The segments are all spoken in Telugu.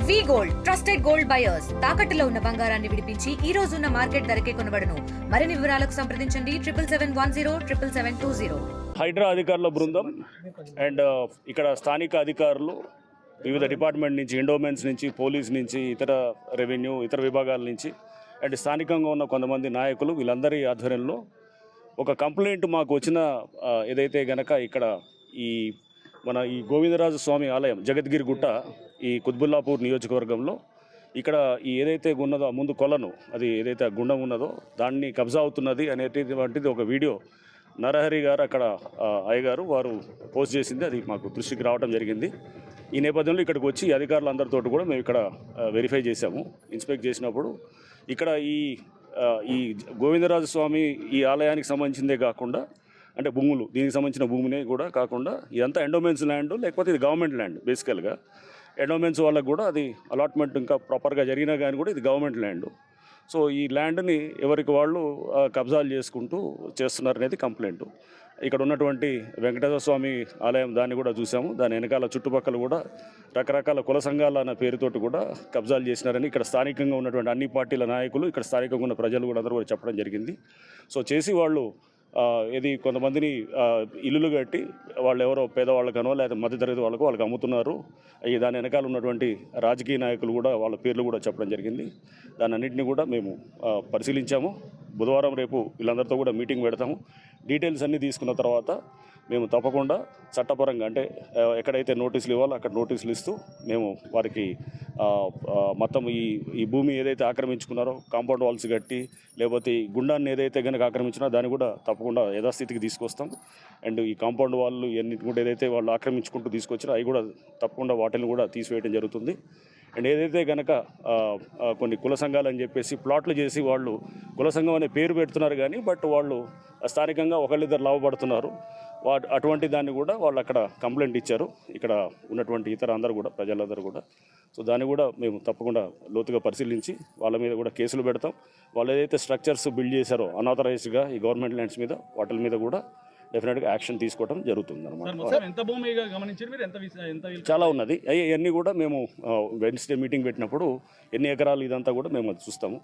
వి గోల్డ్ ట్రస్టెడ్ గోల్డ్ బయర్స్ తాకట్టులో ఉన్న బంగారాన్ని విడిపించి ఈ రోజు ఉన్న మార్కెట్ ధరకే కొనబడును. మరిన్ని వివరాలకు సంప్రదించండి 77107720. హైడ్రా అధికారుల బృందం అండ్ ఇక్కడ స్థానిక అధికారులు వివిధ డిపార్ట్మెంట్ నుంచి, ఎండోమెంట్స్ నుంచి, పోలీస్ నుంచి, ఇతర రెవెన్యూ, ఇతర విభాగాల నుంచి అండ్ స్థానికంగా ఉన్న కొంతమంది నాయకులు వీళ్ళందరి ఆధ్వర్యంలో ఒక కంప్లైంట్ మాకు వచ్చిన ఏదైతే గనక ఇక్కడ మన గోవిందరాజు స్వామి ఆలయం జగద్గిరి గుట్ట ఈ కుత్బుల్లాపూర్ నియోజకవర్గంలో ఇక్కడ ఏదైతే ఉన్నదో ముందు కొలను, అది ఏదైతే గుండం ఉన్నదో దాన్ని కబ్జా అవుతున్నది అనేటువంటిది ఒక వీడియో నరహరి గారు అక్కడ అయ్యగారు వారు పోస్ట్ చేసింది, అది మాకు దృష్టికి రావడం జరిగింది. ఈ నేపథ్యంలో ఇక్కడికి వచ్చి అధికారులందరితో కూడా మేము ఇక్కడ వెరిఫై చేశాము. ఇన్స్పెక్ట్ చేసినప్పుడు ఇక్కడ ఈ గోవిందరాజు స్వామి ఈ ఆలయానికి సంబంధించిందే కాకుండా అంటే భూములు, దీనికి సంబంధించిన భూమిని కూడా కాకుండా ఇదంతా ఎండోమెంట్స్ ల్యాండ్, లేకపోతే ఇది గవర్నమెంట్ ల్యాండ్. బేసికల్గా ఎండోమెంట్స్ వాళ్ళకు కూడా అది అలాట్మెంట్ ఇంకా ప్రాపర్గా జరిగినా కానీ కూడా ఇది గవర్నమెంట్ ల్యాండ్. సో ఈ ల్యాండ్ని ఎవరికి వాళ్ళు కబ్జాలు చేసుకుంటూ చేస్తున్నారనేది కంప్లైంట్. ఇక్కడ ఉన్నటువంటి వెంకటేశ్వర స్వామి ఆలయం దాన్ని కూడా చూసాము. దాని వెనకాల చుట్టుపక్కల కూడా రకరకాల కుల సంఘాల అన్న పేరుతోటి కూడా కబ్జాలు చేసినారని ఇక్కడ స్థానికంగా ఉన్నటువంటి అన్ని పార్టీల నాయకులు, ఇక్కడ స్థానికంగా ఉన్న ప్రజలు కూడా అందరూ కూడా చెప్పడం జరిగింది. సో చేసి వాళ్ళు కొంతమందిని ఇల్లులు కట్టి వాళ్ళు ఎవరో పేదవాళ్ళకనో లేదా మధ్యతరగతి వాళ్ళకి అమ్ముతున్నారు. దాని వెనకాల ఉన్నటువంటి రాజకీయ నాయకులు కూడా వాళ్ళ పేర్లు కూడా చెప్పడం జరిగింది. దాని అన్నింటినీ కూడా మేము పరిశీలించాము. బుధవారం రేపు వీళ్ళందరితో కూడా మీటింగ్ పెడతాము. డీటెయిల్స్ అన్నీ తీసుకున్న తర్వాత మేము తప్పకుండా చట్టపరంగా అంటే ఎక్కడైతే నోటీసులు ఇవ్వాలో అక్కడ నోటీసులు ఇస్తూ మేము వారికి మొత్తం ఈ భూమి ఏదైతే ఆక్రమించుకున్నారో కాంపౌండ్ వాల్స్ కట్టి, లేకపోతే ఈ గుండాన్ని ఏదైతే కనుక ఆక్రమించినా దాన్ని కూడా తప్పకుండా యథాస్థితికి తీసుకొస్తాం. అండ్ ఈ కాంపౌండ్ వాళ్ళు ఎన్నింటి కూడా ఏదైతే వాళ్ళు ఆక్రమించుకుంటూ తీసుకొచ్చినా అవి కూడా తప్పకుండా వాటిని కూడా తీసివేయడం జరుగుతుంది. అండ్ ఏదైతే కనుక కొన్ని కుల సంఘాలు అని చెప్పేసి ప్లాట్లు చేసి వాళ్ళు కుల సంఘం అనే పేరు పెడుతున్నారు కానీ బట్ వాళ్ళు స్థానికంగా ఒకళ్ళిద్దరు లాభపడుతున్నారు. అటువంటి దాన్ని కూడా వాళ్ళు అక్కడ కంప్లైంట్ ఇచ్చారు, ఇక్కడ ఉన్నటువంటి ఇతర అందరూ కూడా ప్రజలందరూ కూడా. సో దాన్ని కూడా మేము తప్పకుండా లోతుగా పరిశీలించి వాళ్ళ మీద కూడా కేసులు పెడతాం. వాళ్ళు ఏదైతే స్ట్రక్చర్స్ బిల్డ్ చేశారో అనాథరైజ్డ్గా ఈ గవర్నమెంట్ ల్యాండ్స్ మీద, వాటి మీద కూడా డెఫినెట్గా యాక్షన్ తీసుకోవడం జరుగుతుంది అన్నమాట. చాలా ఉన్నది. అవన్నీ కూడా మేము వెన్స్డే మీటింగ్ పెట్టినప్పుడు ఎన్ని ఎకరాలు ఇదంతా కూడా మేము అది చూస్తాము.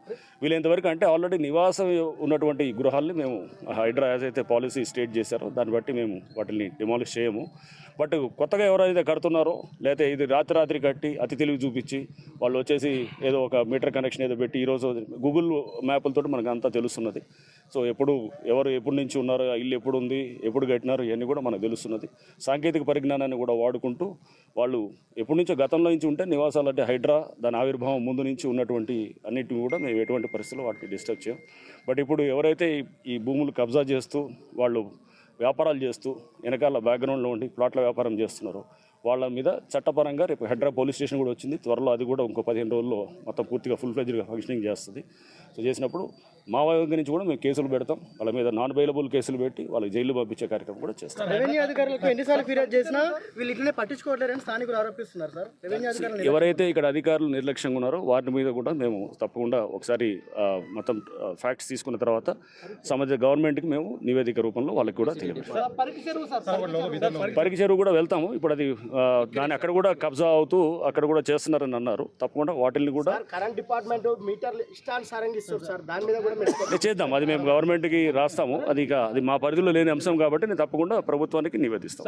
వీలైనంతవరకు అంటే ఆల్రెడీ నివాసం ఉన్నటువంటి గృహాల్ని మేము హైడ్రా ఏదైతే పాలసీ స్టేట్ చేశారో దాన్ని బట్టి మేము వాటిని డిమాలిష్ చేయము. బట్ కొత్తగా ఎవరైతే కడుతున్నారో లేకపోతే ఇది రాత్రి కట్టి అతి తెలివి చూపించి వాళ్ళు వచ్చేసి ఏదో ఒక మీటర్ కనెక్షన్ ఏదో పెట్టి ఈరోజు గూగుల్ మ్యాప్లతో మనకు అంతా తెలుస్తున్నది. సో ఎవరు ఎప్పటి నుంచి ఉన్నారో, ఇల్లు ఎప్పుడు ఉంది, ఎప్పుడు కట్టినారు, ఇవన్నీ కూడా మనకు తెలుస్తున్నది. సాంకేతిక పరిజ్ఞానాన్ని కూడా వాడుకుంటూ వాళ్ళు ఎప్పటి నుంచో గతంలో నుంచి ఉంటే నివాసాలు అంటే హైడ్రా దాని ఆవిర్భావం ముందు నుంచి ఉన్నటువంటి అన్నిటిని కూడా మేము ఎటువంటి పరిస్థితుల్లో వాటికి డిస్టర్బ్ చేయం. బట్ ఇప్పుడు ఎవరైతే ఈ భూములు కబ్జా చేస్తూ వాళ్ళు వ్యాపారాలు చేస్తూ వెనకాల బ్యాక్గ్రౌండ్లో ఉండి ప్లాట్ల వ్యాపారం చేస్తున్నారో వాళ్ళ మీద చట్టపరంగా రేపు హైడ్రా పోలీస్ స్టేషన్ కూడా వచ్చింది. త్వరలో అది కూడా ఇంకో 15 రోజుల్లో మొత్తం పూర్తిగా ఫుల్ ఫ్లెడ్జ్గా ఫంక్షనింగ్ చేస్తుంది. సో చేసినప్పుడు మా వైపు నుంచి కూడా మేము కేసులు పెడతాం. వాళ్ళ మీద నాన్ బెయిలబుల్ కేసులు పెట్టి వాళ్ళకి జైలు పంపించే కార్యక్రమం కూడా చేస్తాం. రెవెన్యూ అధికారులకు ఎన్నిసార్లు ఫిర్యాదు చేసినా వీళ్ళు ఇట్లనే పట్టించుకోవట్లేరని స్థానికులు ఆరోపిస్తున్నారు సార్. రెవెన్యూ అధికారులు ఎవరైతే ఇక్కడ అధికారులు నిర్లక్ష్యంగా ఉన్నారో వారి మీద కూడా మేము తప్పకుండా ఒకసారి మొత్తం ఫ్యాక్ట్స్ తీసుకున్న తర్వాత సంబంధిత గవర్నమెంట్కి మేము నివేదిక రూపంలో వాళ్ళకి కూడా తెలియజేస్తాం. పరికి చెరువు కూడా వెళ్తాము. ఇప్పుడు అది దాన్ని అక్కడ కూడా కబ్జా అవుతూ అక్కడ కూడా చేస్తున్నారని అన్నారు. తప్పకుండా వాటిని కూడా కరెంట్ డిపార్ట్మెంట్ మీటర్లు ఇష్టానుసారంగా ఇస్తారు సార్. దాని మీద కూడా చేద్దాం. అది మేము గవర్నమెంట్కి రాస్తాము. అది మా పరిధిలో లేని అంశం కాబట్టి నేను తప్పకుండా ప్రభుత్వానికి నివేదిస్తాం.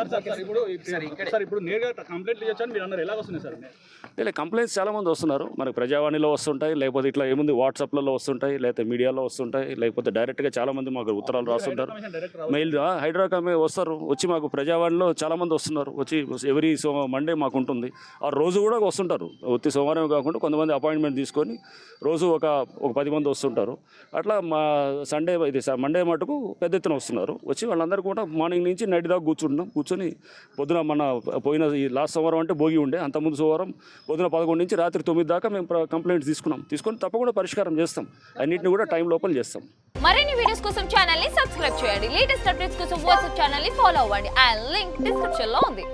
కంప్లైంట్స్ చాలా మంది వస్తున్నారు. మనకు ప్రజావాణిలో వస్తుంటాయి, లేకపోతే ఇట్లా ఏముంది వాట్సాప్లలో వస్తుంటాయి, లేకపోతే మీడియాలో వస్తుంటాయి, లేకపోతే డైరెక్ట్గా చాలా మంది మాకు ఉత్తరాలు రాస్తుంటారు. మెయిల్ హైడ్రాకామే వస్తారు, వచ్చి మాకు ప్రజావాణిలో చాలా మంది వస్తున్నారు. వచ్చి ఎవరీ మండే మాకు ఉంటుంది. ఆ రోజు కూడా వస్తుంటారు. ఒత్తి సోమవారం కాకుండా కొంతమంది అపాయింట్మెంట్ తీసుకొని రోజు ఒక 10 మంది వస్తుంటారు. అట్లా మా మండే మటుకు పెద్ద ఎత్తున వస్తున్నారు. వచ్చి వాళ్ళందరూ కూడా మార్నింగ్ నుంచి నైట్ దాకా కూర్చొని పొద్దున పోయిన ఈ లాస్ట్ సోమవారం అంటే భోగి ఉండే, అంతకుముందు సోమవారం పొద్దున 11 నుంచి రాత్రి 9 దాకా మేము కంప్లైంట్స్ తీసుకొని తప్పకుండా పరిష్కారం చేస్తాం. అన్నింటిని కూడా టైం లోపల చేస్తాం. మరిన్ని వీడియోస్ కోసం ఛానల్ ని సబ్స్క్రైబ్ చేయండి. లేటెస్ట్ అప్డేట్స్ కోసం వాట్సాప్ ఛానల్ ని ఫాలో అవ్వండి. ఆ లింక్ డిస్క్రిప్షన్ లో ఉంది.